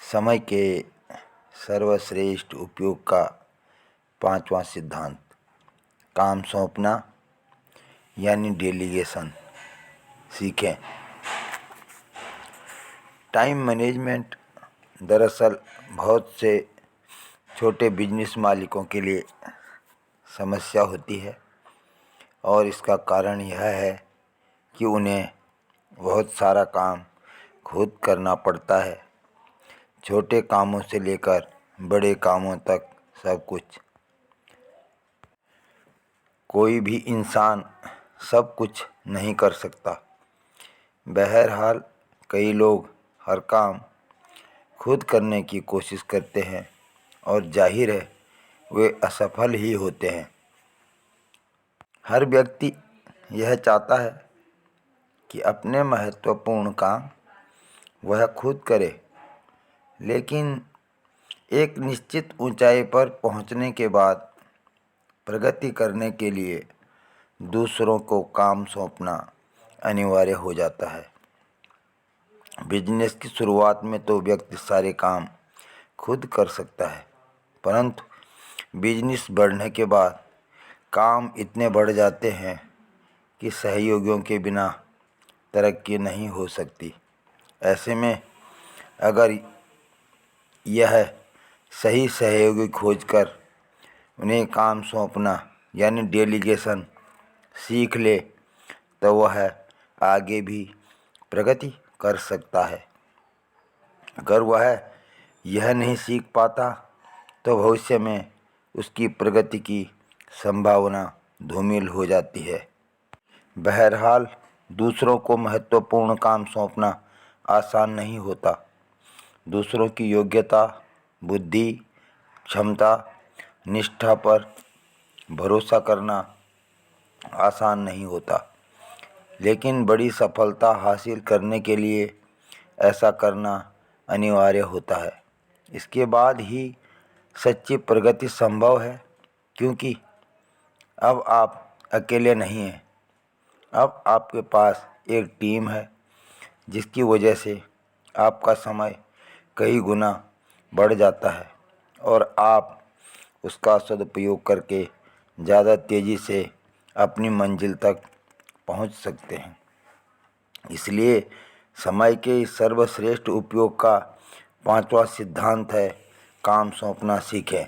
समय के सर्वश्रेष्ठ उपयोग का पांचवा सिद्धांत, काम सौंपना यानी डेलीगेशन सीखें। टाइम मैनेजमेंट दरअसल बहुत से छोटे बिजनेस मालिकों के लिए समस्या होती है और इसका कारण यह है कि उन्हें बहुत सारा काम खुद करना पड़ता है। छोटे कामों से लेकर बड़े कामों तक सब कुछ। कोई भी इंसान सब कुछ नहीं कर सकता। बहरहाल कई लोग हर काम खुद करने की कोशिश करते हैं और जाहिर है वे असफल ही होते हैं। हर व्यक्ति यह चाहता है कि अपने महत्वपूर्ण काम वह खुद करे, लेकिन एक निश्चित ऊंचाई पर पहुंचने के बाद प्रगति करने के लिए दूसरों को काम सौंपना अनिवार्य हो जाता है। बिजनेस की शुरुआत में तो व्यक्ति सारे काम खुद कर सकता है, परंतु बिजनेस बढ़ने के बाद काम इतने बढ़ जाते हैं कि सहयोगियों के बिना तरक्की नहीं हो सकती। ऐसे में अगर यह सही सहयोगी खोजकर उन्हें काम सौंपना यानी डेलीगेशन सीख ले तो वह आगे भी प्रगति कर सकता है। अगर वह यह नहीं सीख पाता तो भविष्य में उसकी प्रगति की संभावना धूमिल हो जाती है। बहरहाल दूसरों को महत्वपूर्ण काम सौंपना आसान नहीं होता। दूसरों की योग्यता, बुद्धि, क्षमता, निष्ठा पर भरोसा करना आसान नहीं होता, लेकिन बड़ी सफलता हासिल करने के लिए ऐसा करना अनिवार्य होता है। इसके बाद ही सच्ची प्रगति संभव है, क्योंकि अब आप अकेले नहीं हैं। अब आपके पास एक टीम है, जिसकी वजह से आपका समय कई गुना बढ़ जाता है और आप उसका सदुपयोग करके ज़्यादा तेज़ी से अपनी मंजिल तक पहुंच सकते हैं। इसलिए समय के सर्वश्रेष्ठ उपयोग का पांचवा सिद्धांत है, काम सौंपना सीखें।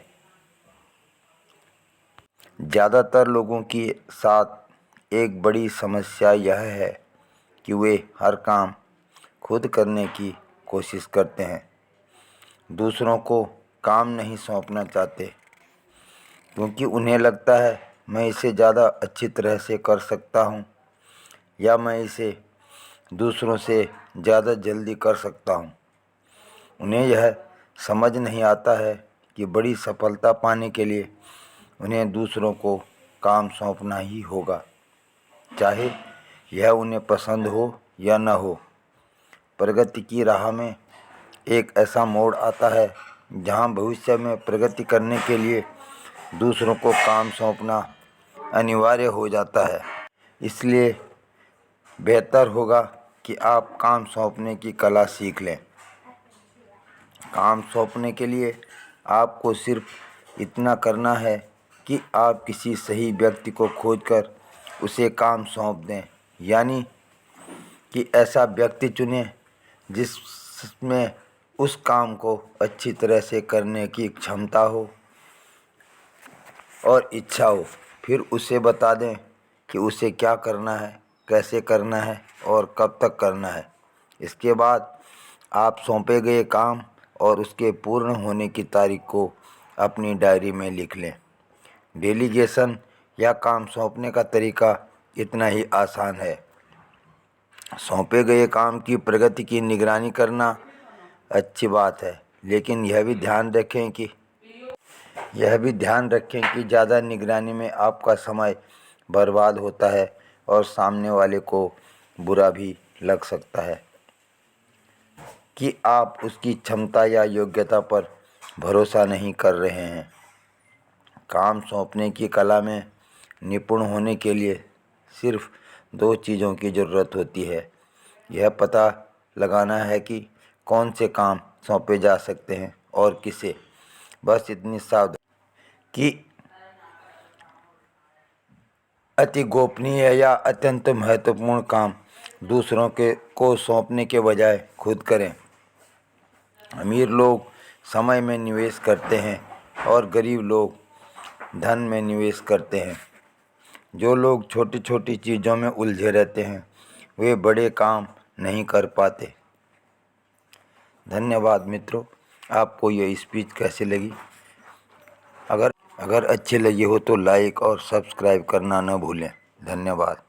ज़्यादातर लोगों के साथ एक बड़ी समस्या यह है कि वे हर काम खुद करने की कोशिश करते हैं, दूसरों को काम नहीं सौंपना चाहते, क्योंकि उन्हें लगता है मैं इसे ज़्यादा अच्छी तरह से कर सकता हूँ या मैं इसे दूसरों से ज़्यादा जल्दी कर सकता हूँ। उन्हें यह समझ नहीं आता है कि बड़ी सफलता पाने के लिए उन्हें दूसरों को काम सौंपना ही होगा, चाहे यह उन्हें पसंद हो या न हो। प्रगति की राह में एक ऐसा मोड़ आता है जहाँ भविष्य में प्रगति करने के लिए दूसरों को काम सौंपना अनिवार्य हो जाता है। इसलिए बेहतर होगा कि आप काम सौंपने की कला सीख लें। काम सौंपने के लिए आपको सिर्फ इतना करना है कि आप किसी सही व्यक्ति को खोजकर उसे काम सौंप दें, यानी कि ऐसा व्यक्ति चुनें जिसमें उस काम को अच्छी तरह से करने की क्षमता हो और इच्छा हो। फिर उसे बता दें कि उसे क्या करना है, कैसे करना है और कब तक करना है। इसके बाद आप सौंपे गए काम और उसके पूर्ण होने की तारीख को अपनी डायरी में लिख लें। डेलीगेशन या काम सौंपने का तरीका इतना ही आसान है। सौंपे गए काम की प्रगति की निगरानी करना अच्छी बात है, लेकिन यह भी ध्यान रखें कि ज़्यादा निगरानी में आपका समय बर्बाद होता है और सामने वाले को बुरा भी लग सकता है कि आप उसकी क्षमता या योग्यता पर भरोसा नहीं कर रहे हैं। काम सौंपने की कला में निपुण होने के लिए सिर्फ दो चीज़ों की ज़रूरत होती है। यह पता लगाना है कि कौन से काम सौंपे जा सकते हैं और किसे। बस इतनी सावधानी कि अति गोपनीय या अत्यंत महत्वपूर्ण काम दूसरों के को सौंपने के बजाय खुद करें। अमीर लोग समय में निवेश करते हैं और गरीब लोग धन में निवेश करते हैं। जो लोग छोटी छोटी चीज़ों में उलझे रहते हैं वे बड़े काम नहीं कर पाते। धन्यवाद मित्रों। आपको ये स्पीच कैसी लगी? अगर अच्छी लगी हो तो लाइक और सब्सक्राइब करना न भूलें। धन्यवाद।